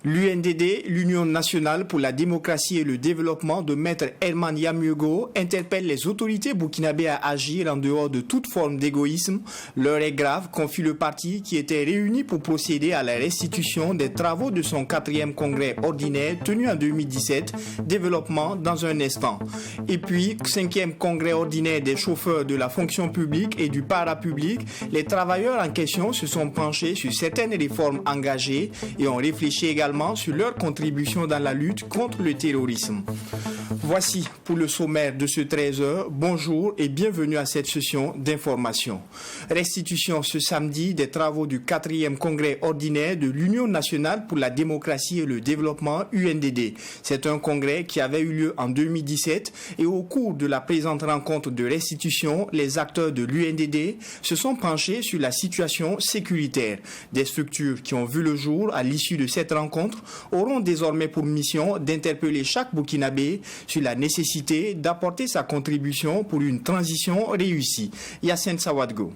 L'UNDD, l'Union nationale pour la démocratie et le développement de Maître Herman Yamyugo, interpelle les autorités burkinabées à agir en dehors de toute forme d'égoïsme. L'heure est grave, confie le parti qui était réuni pour procéder à la restitution des travaux de son 4e congrès ordinaire tenu en 2017. Développement dans un instant. Et puis, 5e congrès ordinaire des chauffeurs de la fonction publique et du parapublic. Les travailleurs en question se sont penchés sur certaines réformes engagées et ont réfléchi également sur leur contribution dans la lutte contre le terrorisme. Voici pour le sommaire de ce 13h. Bonjour et bienvenue à cette session d'information. Restitution ce samedi des travaux du 4e congrès ordinaire de l'Union nationale pour la démocratie et le développement UNDD. C'est un congrès qui avait eu lieu en 2017 et au cours de la présente rencontre de restitution, les acteurs de l'UNDD se sont penchés sur la situation sécuritaire. Des structures qui ont vu le jour à l'issue de cette rencontre auront désormais pour mission d'interpeller chaque Burkinabé sur la nécessité d'apporter sa contribution pour une transition réussie. Yassine Sawadgo.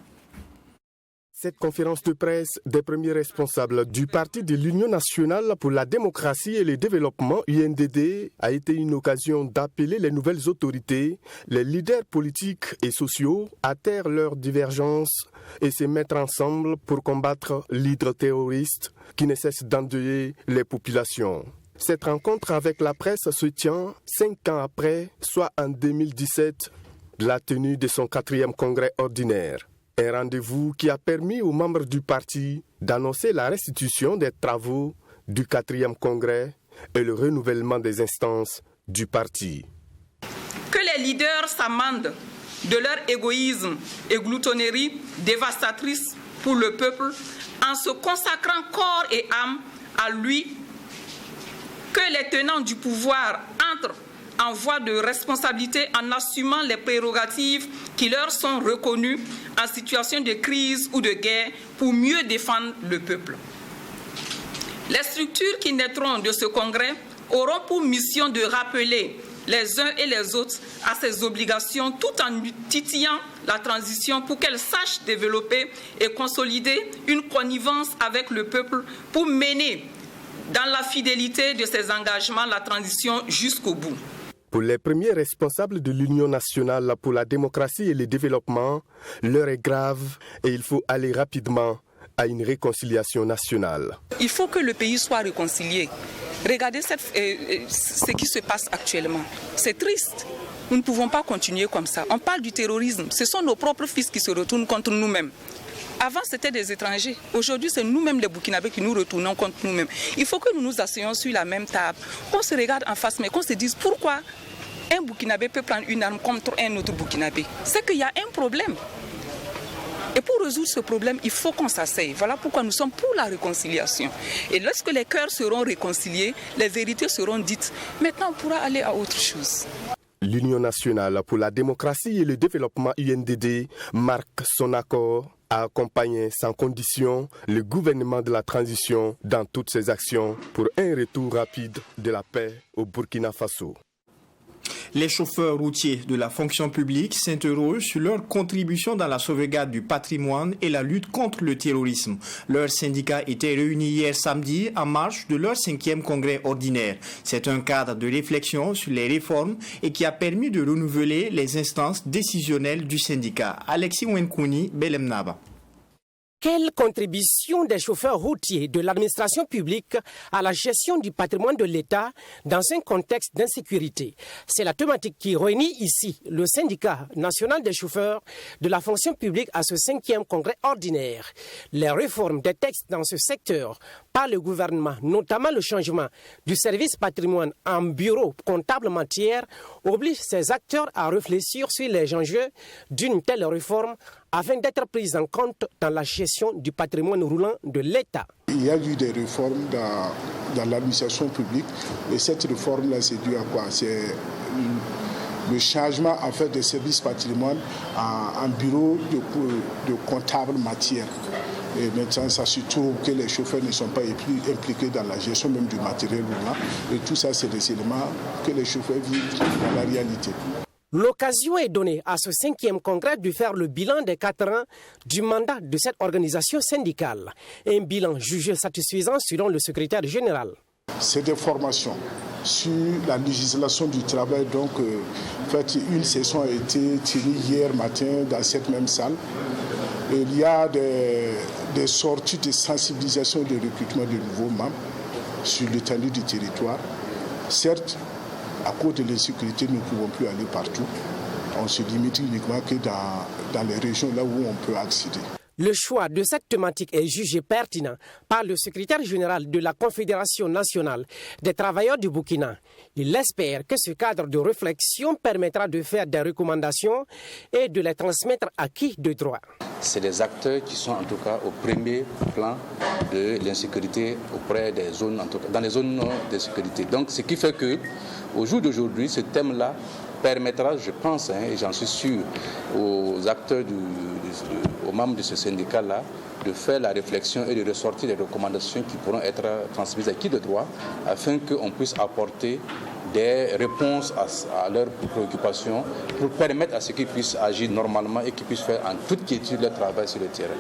Cette conférence de presse des premiers responsables du parti de l'Union nationale pour la démocratie et le développement UNDD a été une occasion d'appeler les nouvelles autorités, les leaders politiques et sociaux à taire leurs divergences et se mettre ensemble pour combattre l'hydre terroriste qui ne cesse d'endeuiller les populations. Cette rencontre avec la presse se tient 5 ans après, soit en 2017, la tenue de son 4e congrès ordinaire. Un rendez-vous qui a permis aux membres du parti d'annoncer la restitution des travaux du 4e congrès et le renouvellement des instances du parti. Que les leaders s'amendent de leur égoïsme et gloutonnerie dévastatrice pour le peuple en se consacrant corps et âme à lui. Que les tenants du pouvoir entrent en voie de responsabilité en assumant les prérogatives qui leur sont reconnues en situation de crise ou de guerre pour mieux défendre le peuple. Les structures qui naîtront de ce congrès auront pour mission de rappeler les uns et les autres à ces obligations tout en titillant la transition pour qu'elle sache développer et consolider une connivence avec le peuple pour mener dans la fidélité de ses engagements la transition jusqu'au bout. Pour les premiers responsables de l'Union nationale pour la démocratie et le développement, l'heure est grave et il faut aller rapidement à une réconciliation nationale. Il faut que le pays soit réconcilié. Regardez ce qui se passe actuellement. C'est triste. Nous ne pouvons pas continuer comme ça. On parle du terrorisme. Ce sont nos propres fils qui se retournent contre nous-mêmes. Avant, c'était des étrangers. Aujourd'hui, c'est nous-mêmes les Burkinabés qui nous retournons contre nous-mêmes. Il faut que nous nous asseyions sur la même table, qu'on se regarde en face, mais qu'on se dise pourquoi un Burkinabé peut prendre une arme contre un autre Burkinabé. C'est qu'il y a un problème. Et pour résoudre ce problème, il faut qu'on s'asseye. Voilà pourquoi nous sommes pour la réconciliation. Et lorsque les cœurs seront réconciliés, les vérités seront dites. Maintenant, on pourra aller à autre chose. L'Union nationale pour la démocratie et le développement UNDD marque son accord à accompagner sans condition le gouvernement de la transition dans toutes ses actions pour un retour rapide de la paix au Burkina Faso. Les chauffeurs routiers de la fonction publique s'interrogent sur leur contribution dans la sauvegarde du patrimoine et la lutte contre le terrorisme. Leur syndicat était réuni hier samedi en marge de leur 5e congrès ordinaire. C'est un cadre de réflexion sur les réformes et qui a permis de renouveler les instances décisionnelles du syndicat. Alexis Wenkouni, Belemnaba. Quelle contribution des chauffeurs routiers de l'administration publique à la gestion du patrimoine de l'État dans un contexte d'insécurité? C'est la thématique qui réunit ici le syndicat national des chauffeurs de la fonction publique à ce 5e congrès ordinaire. Les réformes des textes dans ce secteur par le gouvernement, notamment le changement du service patrimoine en bureau comptable matière, obligent ces acteurs à réfléchir sur les enjeux d'une telle réforme afin d'être prise en compte dans la gestion du patrimoine roulant de l'État. Il y a eu des réformes dans l'administration publique et cette réforme-là, c'est dû à quoi? C'est le changement en fait des services patrimoine en bureau de comptable matière. Et maintenant, ça se trouve que les chauffeurs ne sont pas impliqués dans la gestion même du matériel roulant. Et tout ça, c'est des éléments que les chauffeurs vivent dans la réalité. L'occasion est donnée à ce 5e congrès de faire le bilan des 4 ans du mandat de cette organisation syndicale. Un bilan jugé satisfaisant selon le secrétaire général. C'est des formations sur la législation du travail. Donc, en fait, une session a été tenue hier matin dans cette même salle. Et il y a des sorties de sensibilisation et de recrutement de nouveaux membres sur l'étendue du territoire. Certes, à cause de l'insécurité, nous ne pouvons plus aller partout. On se limite uniquement que dans les régions là où on peut accéder. Le choix de cette thématique est jugé pertinent par le secrétaire général de la Confédération nationale des travailleurs du Burkina. Il espère que ce cadre de réflexion permettra de faire des recommandations et de les transmettre à qui de droit. C'est des acteurs qui sont en tout cas au premier plan de l'insécurité auprès des zones, en tout cas, dans les zones de sécurité. Donc ce qui fait que au jour d'aujourd'hui, ce thème-là permettra, je pense, et j'en suis sûr, aux acteurs, aux membres de ce syndicat-là, de faire la réflexion et de ressortir des recommandations qui pourront être transmises à qui de droit, afin qu'on puisse apporter des réponses à leurs préoccupations pour permettre à ceux qui puissent agir normalement et qui puissent faire en toute quiétude leur travail sur le terrain.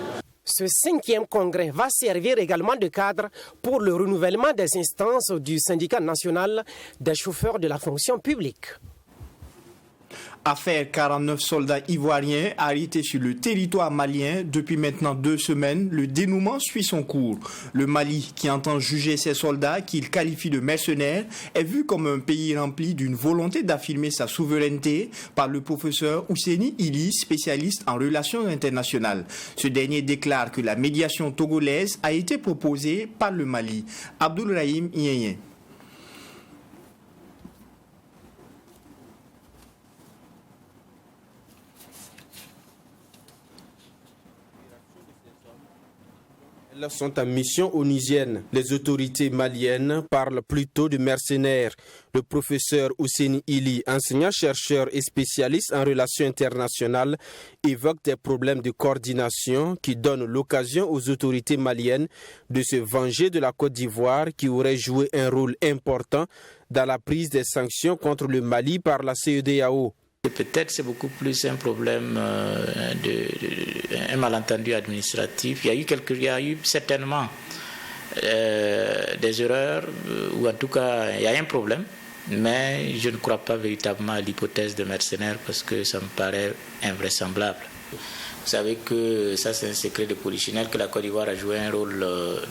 Ce 5e congrès va servir également de cadre pour le renouvellement des instances du syndicat national des chauffeurs de la fonction publique. Affaire 49 soldats ivoiriens arrêtés sur le territoire malien depuis maintenant 2 semaines, le dénouement suit son cours. Le Mali, qui entend juger ses soldats qu'il qualifie de mercenaires, est vu comme un pays rempli d'une volonté d'affirmer sa souveraineté par le professeur Ousseini Ili, spécialiste en relations internationales. Ce dernier déclare que la médiation togolaise a été proposée par le Mali. Abdoulrahim Iyenye. Elles sont en mission onusienne. Les autorités maliennes parlent plutôt de mercenaires. Le professeur Ousseini Ili, enseignant-chercheur et spécialiste en relations internationales, évoque des problèmes de coordination qui donnent l'occasion aux autorités maliennes de se venger de la Côte d'Ivoire qui aurait joué un rôle important dans la prise des sanctions contre le Mali par la CEDEAO. Peut-être c'est beaucoup plus un problème un malentendu administratif. Il y a eu certainement des erreurs, ou en tout cas il y a un problème, mais je ne crois pas véritablement à l'hypothèse de mercenaires parce que ça me paraît invraisemblable. Vous savez que ça c'est un secret de polichinelle, que la Côte d'Ivoire a joué un rôle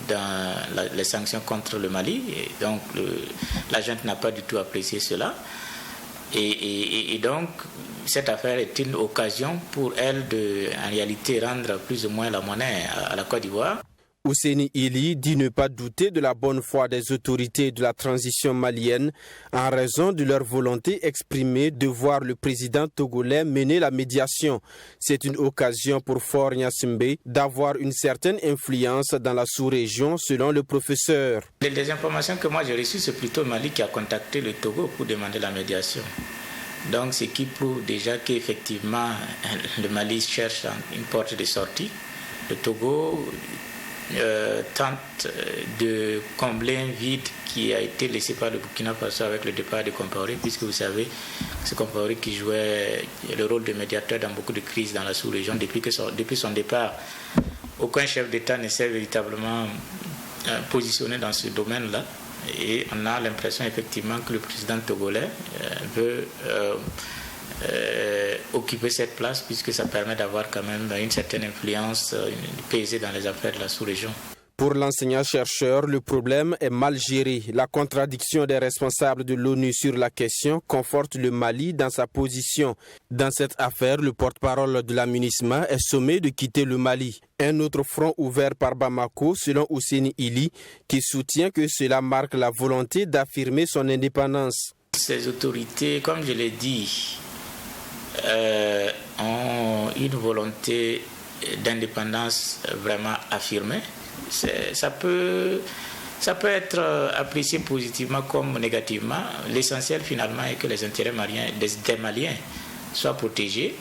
dans les sanctions contre le Mali, et donc la junte n'a pas du tout apprécié cela. Et donc, cette affaire est une occasion pour elle de, en réalité, rendre plus ou moins la monnaie à la Côte d'Ivoire. Ousseini Ili dit ne pas douter de la bonne foi des autorités de la transition malienne en raison de leur volonté exprimée de voir le président togolais mener la médiation. C'est une occasion pour Faure Gnassingbé d'avoir une certaine influence dans la sous-région selon le professeur. Les informations que moi j'ai reçues, c'est plutôt Mali qui a contacté le Togo pour demander la médiation. Donc ce qui prouve déjà qu'effectivement le Mali cherche une porte de sortie. Le Togo tente de combler un vide qui a été laissé par le Burkina Faso avec le départ de Compaoré, puisque vous savez, c'est Compaoré qui jouait le rôle de médiateur dans beaucoup de crises dans la sous-région. Depuis son départ, aucun chef d'État ne s'est véritablement positionné dans ce domaine-là. Et on a l'impression effectivement que le président togolais veut occuper cette place, puisque ça permet d'avoir quand même une certaine influence, peser dans les affaires de la sous-région. Pour l'enseignant-chercheur, le problème est mal géré. La contradiction des responsables de l'ONU sur la question conforte le Mali dans sa position. Dans cette affaire, le porte-parole de la MINUSMA est sommé de quitter le Mali. Un autre front ouvert par Bamako, selon Ousseini Ili, qui soutient que cela marque la volonté d'affirmer son indépendance. Ces autorités, comme je l'ai dit, ont une volonté d'indépendance vraiment affirmée. Ça peut Ça peut être apprécié positivement comme négativement. L'essentiel finalement est que les intérêts des Maliens soient protégés,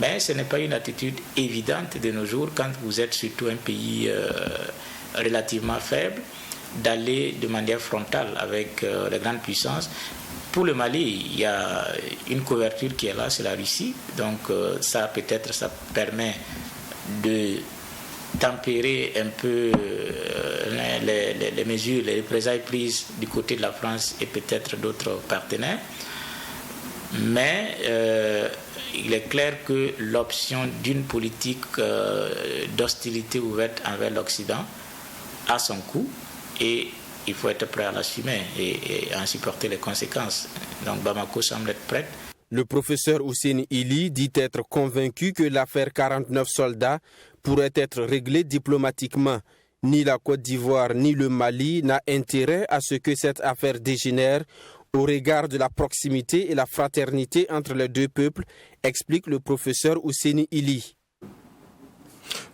mais ce n'est pas une attitude évidente de nos jours quand vous êtes surtout un pays relativement faible, d'aller de manière frontale avec les grandes puissances. Pour le Mali, il y a une couverture qui est là, c'est la Russie, donc ça peut-être ça permet de tempérer un peu les mesures, les représailles prises du côté de la France et peut-être d'autres partenaires. Mais il est clair que l'option d'une politique d'hostilité ouverte envers l'Occident a son coût et il faut être prêt à l'assumer et à en supporter les conséquences. Donc Bamako semble être prête. Le professeur Hussein Ili dit être convaincu que l'affaire 49 soldats pourrait être réglée diplomatiquement. Ni la Côte d'Ivoire ni le Mali n'a intérêt à ce que cette affaire dégénère au regard de la proximité et la fraternité entre les deux peuples, explique le professeur Hussein Ili.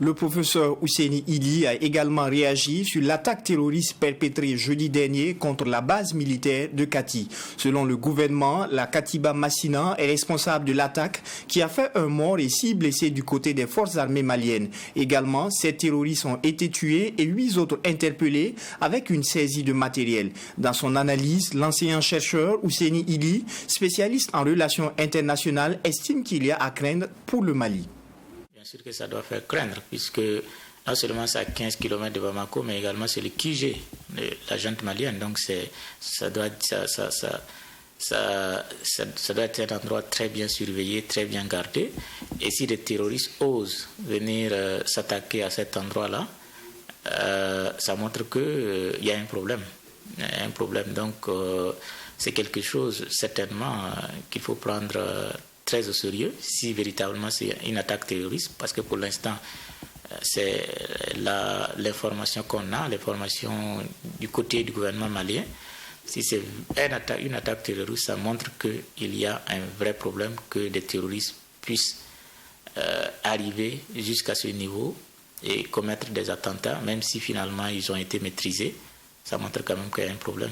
Le professeur Hussein Ili a également réagi sur l'attaque terroriste perpétrée jeudi dernier contre la base militaire de Kati. Selon le gouvernement, la Katiba Massina est responsable de l'attaque qui a fait un mort et 6 blessés du côté des forces armées maliennes. Également, 7 terroristes ont été tués et 8 autres interpellés avec une saisie de matériel. Dans son analyse, l'enseignant-chercheur Hussein Ili, spécialiste en relations internationales, estime qu'il y a à craindre pour le Mali. Bien sûr que ça doit faire craindre, puisque non seulement c'est à 15 km de Bamako, mais également c'est le QG de la junte malienne. Donc ça doit être un endroit très bien surveillé, très bien gardé. Et si des terroristes osent venir s'attaquer à cet endroit-là, ça montre qu'il y a un problème. Donc c'est quelque chose certainement qu'il faut prendre très au sérieux, si véritablement c'est une attaque terroriste, parce que pour l'instant, c'est l'information qu'on a, l'information du côté du gouvernement malien. Si c'est une attaque terroriste, ça montre qu'il y a un vrai problème que des terroristes puissent arriver jusqu'à ce niveau et commettre des attentats, même si finalement ils ont été maîtrisés. Ça montre quand même qu'il y a un problème.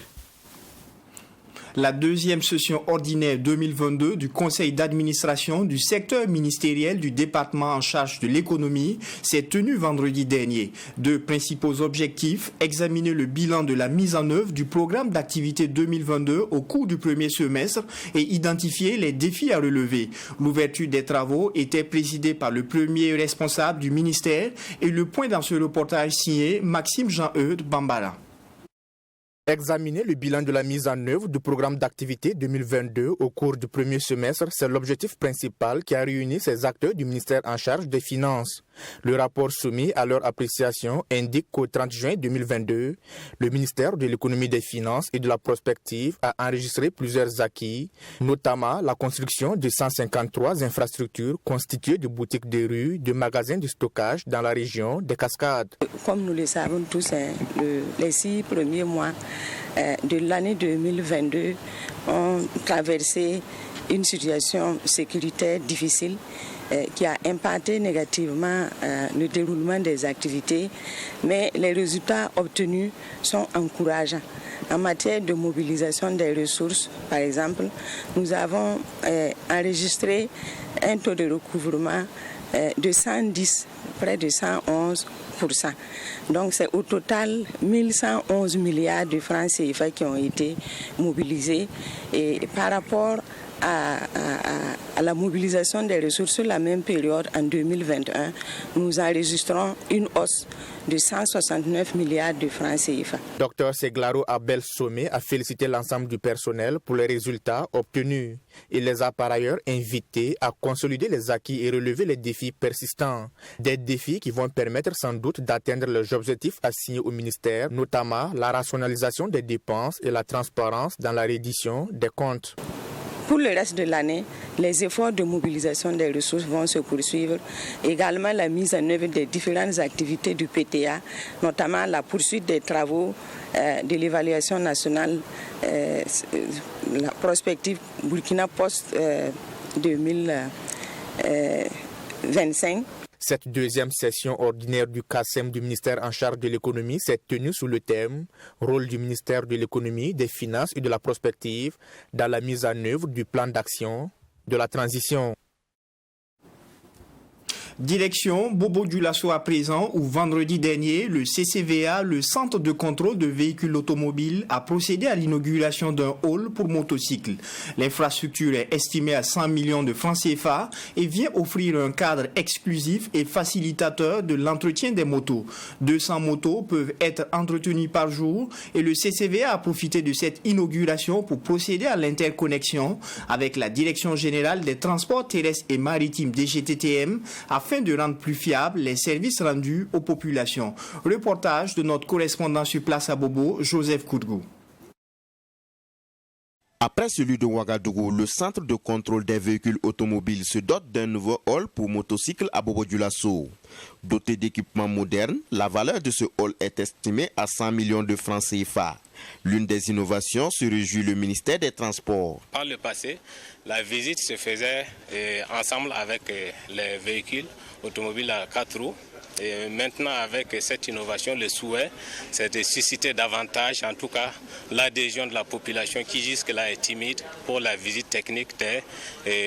La deuxième session ordinaire 2022 du Conseil d'administration du secteur ministériel du département en charge de l'économie s'est tenue vendredi dernier. 2 principaux objectifs, examiner le bilan de la mise en œuvre du programme d'activité 2022 au cours du premier semestre et identifier les défis à relever. L'ouverture des travaux était présidée par le premier responsable du ministère et le point dans ce reportage signé Maxime Jean-Eudes Bambara. Examiner le bilan de la mise en œuvre du programme d'activité 2022 au cours du premier semestre, c'est l'objectif principal qui a réuni ces acteurs du ministère en charge des Finances. Le rapport soumis à leur appréciation indique qu'au 30 juin 2022, le ministère de l'Économie et des Finances et de la Prospective a enregistré plusieurs acquis, notamment la construction de 153 infrastructures constituées de boutiques de rue, de magasins de stockage dans la région des Cascades. Comme nous le savons tous, les 6 premiers mois de l'année 2022 ont traversé une situation sécuritaire difficile qui a impacté négativement le déroulement des activités, mais les résultats obtenus sont encourageants. En matière de mobilisation des ressources, par exemple, nous avons enregistré un taux de recouvrement de 110, près de 111%. Donc c'est au total 1111 milliards de francs CFA qui ont été mobilisés. Et par rapport à la mobilisation des ressources sur la même période en 2021, nous enregistrons une hausse de 169 milliards de francs CFA. Dr Seglaro Abel Somé a félicité l'ensemble du personnel pour les résultats obtenus. Il les a par ailleurs invités à consolider les acquis et relever les défis persistants. Des défis qui vont permettre sans doute d'atteindre les objectifs assignés au ministère, notamment la rationalisation des dépenses et la transparence dans la reddition des comptes. Pour le reste de l'année, les efforts de mobilisation des ressources vont se poursuivre. Également la mise en œuvre des différentes activités du PTA, notamment la poursuite des travaux de l'évaluation nationale, la prospective Burkina Post 2025. Cette deuxième session ordinaire du CACEM du ministère en charge de l'économie s'est tenue sous le thème « Rôle du ministère de l'économie, des finances et de la prospective dans la mise en œuvre du plan d'action de la transition ». Direction Bobo-Dioulasso à présent, où vendredi dernier, le CCVA, le Centre de contrôle de véhicules automobiles, a procédé à l'inauguration d'un hall pour motocycles. L'infrastructure est estimée à 100 millions de francs CFA et vient offrir un cadre exclusif et facilitateur de l'entretien des motos. 200 motos peuvent être entretenues par jour et le CCVA a profité de cette inauguration pour procéder à l'interconnexion avec la Direction générale des transports terrestres et maritimes DGTTM afin de rendre plus fiables les services rendus aux populations. Reportage de notre correspondant sur place à Bobo, Joseph Koudgou. Après celui de Ouagadougou, le centre de contrôle des véhicules automobiles se dote d'un nouveau hall pour motocycles à Bobo-Dioulasso. Doté d'équipements modernes, la valeur de ce hall est estimée à 100 millions de francs CFA. L'une des innovations se réjouit le ministère des Transports. Par le passé, la visite se faisait ensemble avec les véhicules automobiles à 4 roues. Et maintenant, avec cette innovation, le souhait, c'est de susciter davantage, en tout cas, l'adhésion de la population qui jusque-là est timide pour la visite technique des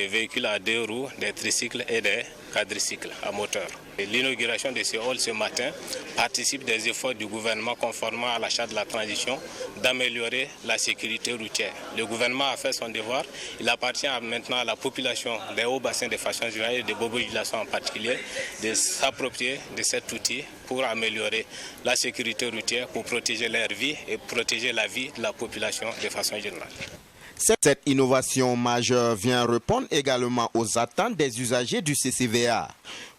véhicules à 2 roues, des tricycles et des quadricycles à moteur. L'inauguration de ce hall ce matin participe des efforts du gouvernement conformément à la charte de la transition d'améliorer la sécurité routière. Le gouvernement a fait son devoir. Il appartient maintenant à la population des hauts bassins de façon générale et de Bobo-Dioulasso en particulier de s'approprier de cet outil pour améliorer la sécurité routière, pour protéger leur vie et protéger la vie de la population de façon générale. Cette innovation majeure vient répondre également aux attentes des usagers du CCVA.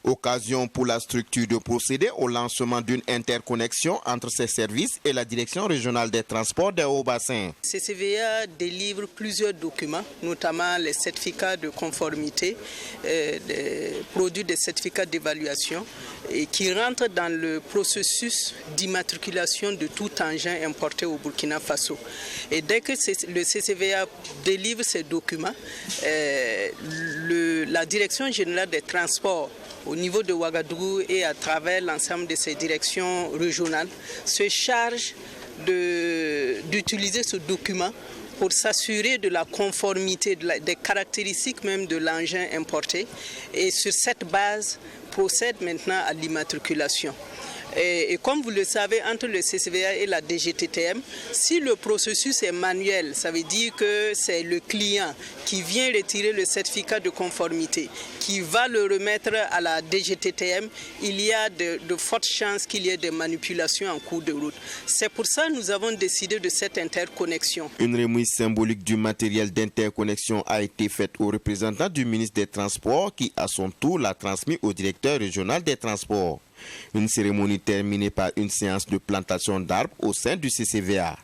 Occasion pour la structure de procéder au lancement d'une interconnexion entre ses services et la Direction régionale des transports des hauts-bassins. CCVA délivre plusieurs documents, notamment les certificats de conformité, des produits des certificats d'évaluation, et qui rentrent dans le processus d'immatriculation de tout engin importé au Burkina Faso. Et dès que le CCVA délivre ces documents, la Direction générale des transports au niveau de Ouagadougou et à travers l'ensemble de ces directions régionales se charge d'utiliser ce document pour s'assurer de la conformité, des caractéristiques même de l'engin importé, et sur cette base procède maintenant à l'immatriculation. Et comme vous le savez, entre le CCVA et la DGTTM, si le processus est manuel, ça veut dire que c'est le client qui vient retirer le certificat de conformité, qui va le remettre à la DGTTM, il y a de fortes chances qu'il y ait des manipulations en cours de route. C'est pour ça que nous avons décidé de cette interconnexion. Une remise symbolique du matériel d'interconnexion a été faite au représentant du ministre des Transports qui, à son tour, l'a transmis au directeur régional des Transports. Une cérémonie terminée par une séance de plantation d'arbres au sein du CCVA.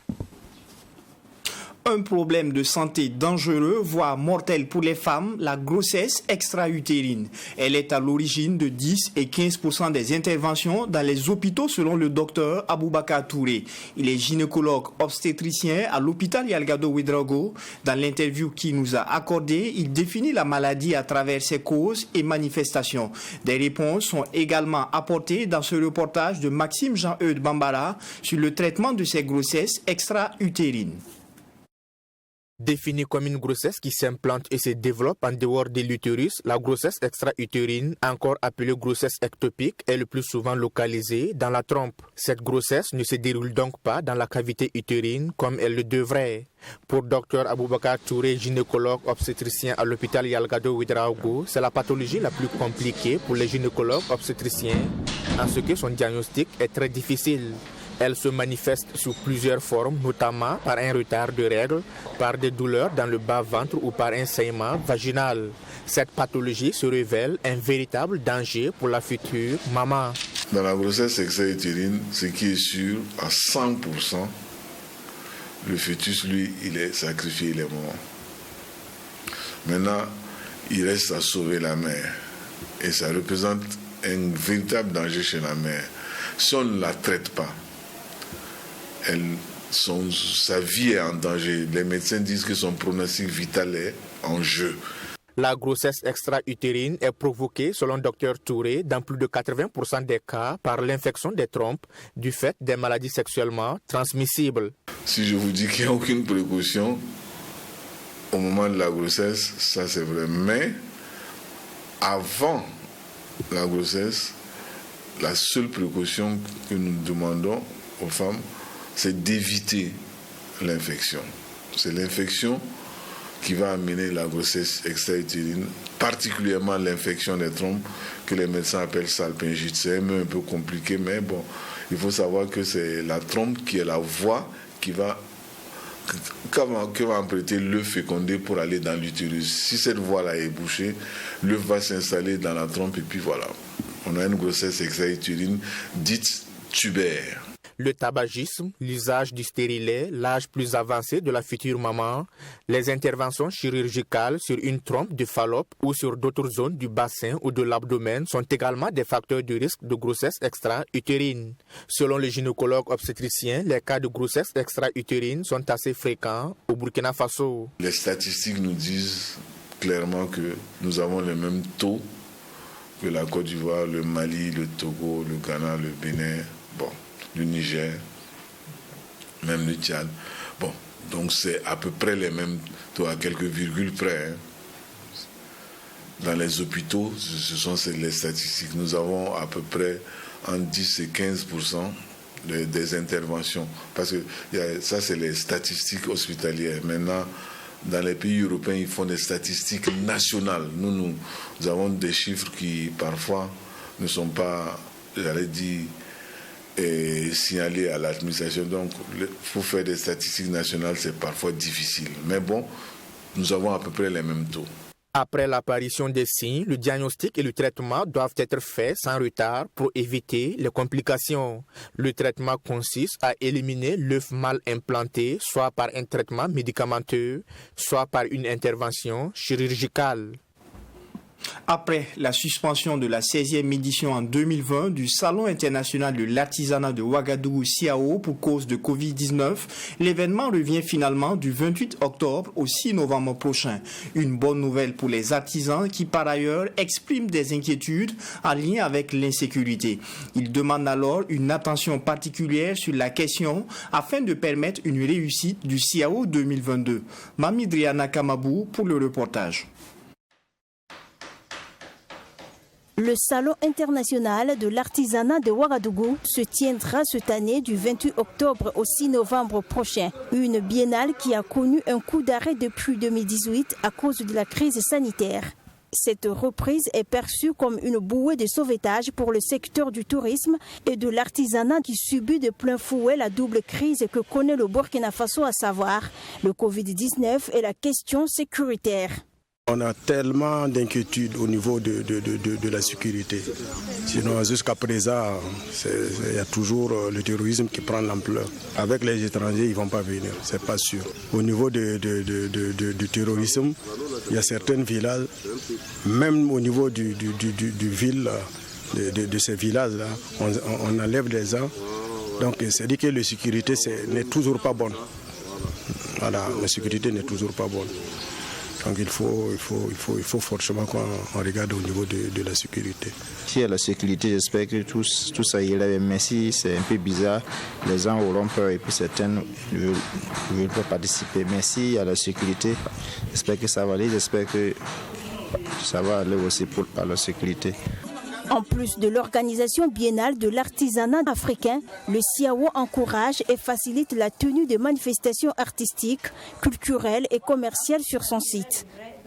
Un problème de santé dangereux, voire mortel pour les femmes, la grossesse extra-utérine. Elle est à l'origine de 10 et 15% des interventions dans les hôpitaux selon le docteur Aboubakar Touré. Il est gynécologue obstétricien à l'hôpital Yalgado Ouedraogo. Dans l'interview qu'il nous a accordée, il définit la maladie à travers ses causes et manifestations. Des réponses sont également apportées dans ce reportage de Maxime Jean-Eudes Bambara sur le traitement de ces grossesses extra-utérines. Définie comme une grossesse qui s'implante et se développe en dehors de l'utérus, la grossesse extra-utérine, encore appelée grossesse ectopique, est le plus souvent localisée dans la trompe. Cette grossesse ne se déroule donc pas dans la cavité utérine comme elle le devrait. Pour Dr Aboubakar Touré, gynécologue obstétricien à l'hôpital Yalgado Ouedraogo, c'est la pathologie la plus compliquée pour les gynécologues obstétriciens, en ce que son diagnostic est très difficile. Elle se manifeste sous plusieurs formes, notamment par un retard de règles, par des douleurs dans le bas-ventre ou par un saignement vaginal. Cette pathologie se révèle un véritable danger pour la future maman. Dans la grossesse extra-utérine, ce qui est sûr, à 100%, le fœtus, lui, il est sacrifié, il est mort. Maintenant, il reste à sauver la mère. Et ça représente un véritable danger chez la mère. Si on ne la traite pas, sa vie est en danger. Les médecins disent que son pronostic vital est en jeu. La grossesse extra-utérine est provoquée, selon Dr Touré, dans plus de 80% des cas par l'infection des trompes du fait des maladies sexuellement transmissibles. Si je vous dis qu'il n'y a aucune précaution au moment de la grossesse, ça c'est vrai. Mais avant la grossesse, la seule précaution que nous demandons aux femmes, c'est d'éviter l'infection. C'est l'infection qui va amener la grossesse extra-utérine, particulièrement l'infection des trompes que les médecins appellent salpingite. C'est un peu compliqué, mais bon, il faut savoir que c'est la trompe qui est la voie qui va emprunter l'œuf fécondé pour aller dans l'utérus. Si cette voie-là est bouchée, l'œuf va s'installer dans la trompe et puis voilà. On a une grossesse extra-utérine dite tubaire. Le tabagisme, l'usage du stérilet, l'âge plus avancé de la future maman, les interventions chirurgicales sur une trompe de Fallope ou sur d'autres zones du bassin ou de l'abdomen sont également des facteurs de risque de grossesse extra-utérine. Selon les gynécologues obstétriciens, les cas de grossesse extra-utérine sont assez fréquents au Burkina Faso. Les statistiques nous disent clairement que nous avons les mêmes taux que la Côte d'Ivoire, le Mali, le Togo, le Ghana, le Bénin, le Niger, même le Tchad. Bon, donc c'est à peu près les mêmes taux, à quelques virgules près. Dans les hôpitaux, ce sont les statistiques. Nous avons à peu près entre 10 et 15% des interventions. Parce que ça, c'est les statistiques hospitalières. Maintenant, dans les pays européens, ils font des statistiques nationales. Nous avons des chiffres qui, parfois, ne sont pas, j'allais dire, signalés à l'administration. Donc, il faut faire des statistiques nationales, c'est parfois difficile. Mais bon, nous avons à peu près les mêmes taux. Après l'apparition des signes, le diagnostic et le traitement doivent être faits sans retard pour éviter les complications. Le traitement consiste à éliminer l'œuf mal implanté, soit par un traitement médicamenteux, soit par une intervention chirurgicale. Après la suspension de la 16e édition en 2020 du Salon international de l'artisanat de Ouagadougou CIAO pour cause de Covid-19, l'événement revient finalement du 28 octobre au 6 novembre prochain. Une bonne nouvelle pour les artisans qui par ailleurs expriment des inquiétudes en lien avec l'insécurité. Ils demandent alors une attention particulière sur la question afin de permettre une réussite du CIAO 2022. Mamidriana Kamabou pour le reportage. Le Salon international de l'artisanat de Ouagadougou se tiendra cette année du 28 octobre au 6 novembre prochain. Une biennale qui a connu un coup d'arrêt depuis 2018 à cause de la crise sanitaire. Cette reprise est perçue comme une bouée de sauvetage pour le secteur du tourisme et de l'artisanat qui subit de plein fouet la double crise que connaît le Burkina Faso, à savoir le Covid-19 et la question sécuritaire. On a tellement d'inquiétudes au niveau de la sécurité. Sinon, jusqu'à présent, il y a toujours le terrorisme qui prend l'ampleur. Avec les étrangers, ils ne vont pas venir, c'est pas sûr. Au niveau du terrorisme, il y a certains villages, même au niveau de ces villages-là, on enlève les gens. Donc, c'est-à-dire que la sécurité n'est toujours pas bonne. Voilà, la sécurité n'est toujours pas bonne. Donc il faut forcément qu'on regarde au niveau de la sécurité. Si à la sécurité, j'espère que tout ça irait, mais si c'est un peu bizarre, les gens auront peur et puis certains ne veulent pas participer. Mais si à la sécurité, j'espère que ça va aller, j'espère que ça va aller aussi pour la sécurité. En plus de l'organisation biennale de l'artisanat africain, le CIAO encourage et facilite la tenue de manifestations artistiques, culturelles et commerciales sur son site.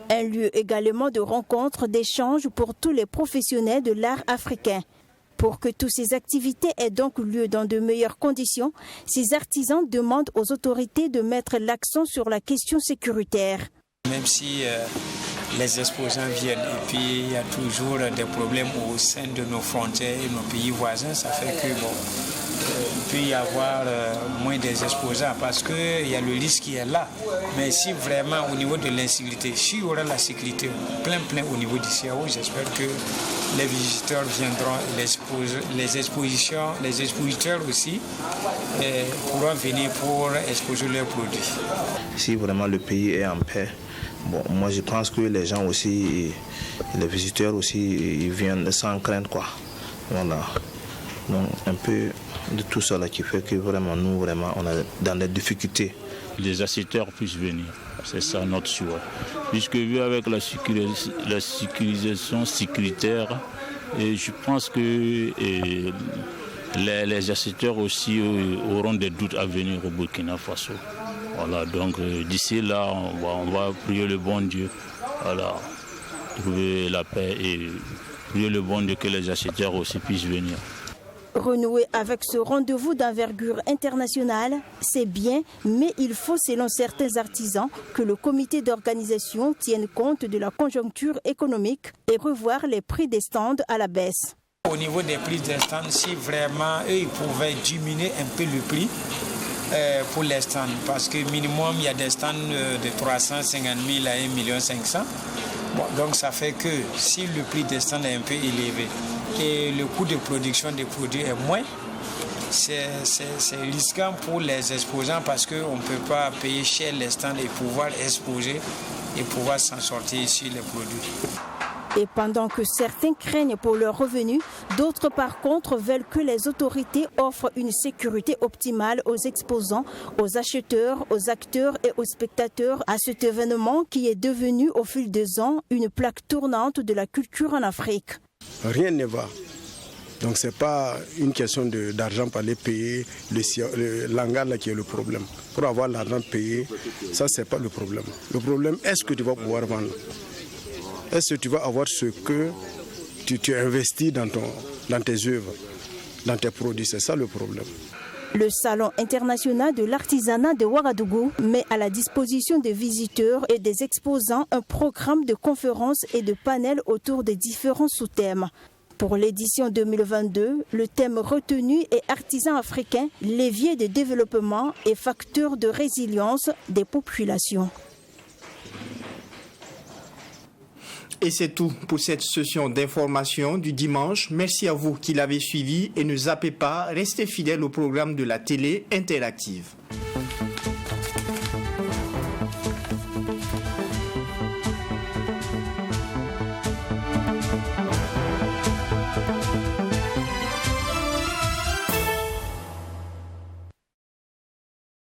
Un lieu également de rencontres, d'échanges pour tous les professionnels de l'art africain. Pour que toutes ces activités aient donc lieu dans de meilleures conditions, ces artisans demandent aux autorités de mettre l'accent sur la question sécuritaire. Même si les exposants viennent et puis il y a toujours des problèmes au sein de nos frontières et nos pays voisins, ça fait que il peut y avoir moins des exposants parce qu'il y a le risque qui est là. Mais si vraiment au niveau de l'insécurité, s'il y aura la sécurité plein au niveau du CIAO, j'espère que les visiteurs viendront, les expositeurs aussi pourront venir pour exposer leurs produits. Si vraiment le pays est en paix, Bon, moi je pense que les gens aussi, les visiteurs aussi, ils viennent sans crainte quoi. Voilà. Donc un peu de tout ça là qui fait que vraiment nous vraiment on est dans des difficultés. Les acheteurs puissent venir, c'est ça notre choix. Puisque vu avec la sécurisation sécuritaire, et je pense que les acheteurs aussi auront des doutes à venir au Burkina Faso. Voilà, donc d'ici là, on va prier le bon Dieu, voilà, trouver la paix et prier le bon Dieu que les acheteurs aussi puissent venir. Renouer avec ce rendez-vous d'envergure internationale, c'est bien, mais il faut, selon certains artisans, que le comité d'organisation tienne compte de la conjoncture économique et revoir les prix des stands à la baisse. Au niveau des prix des stands, si vraiment eux, ils pouvaient diminuer un peu le prix pour les stands, parce que minimum, il y a des stands de 350 000 à 1 500 000. Bon, donc ça fait que si le prix des stands est un peu élevé et le coût de production des produits est moins, c'est risquant pour les exposants parce qu'on ne peut pas payer cher les stands et pouvoir exposer et pouvoir s'en sortir sur les produits. Et pendant que certains craignent pour leurs revenus, d'autres par contre veulent que les autorités offrent une sécurité optimale aux exposants, aux acheteurs, aux acteurs et aux spectateurs à cet événement qui est devenu au fil des ans une plaque tournante de la culture en Afrique. Rien ne va. Donc ce n'est pas une question d'argent pour aller payer le langage là qui est le problème. Pour avoir l'argent payé, ça c'est pas le problème. Le problème, est-ce que tu vas pouvoir vendre? Est-ce que tu vas avoir ce que tu investis dans tes œuvres, dans tes produits? C'est ça le problème. Le Salon international de l'artisanat de Ouagadougou met à la disposition des visiteurs et des exposants un programme de conférences et de panels autour des différents sous-thèmes. Pour l'édition 2022, le thème retenu est artisans africains, levier de développement et facteur de résilience des populations. Et c'est tout pour cette session d'information du dimanche. Merci à vous qui l'avez suivi et ne zappez pas, restez fidèles au programme de la télé interactive.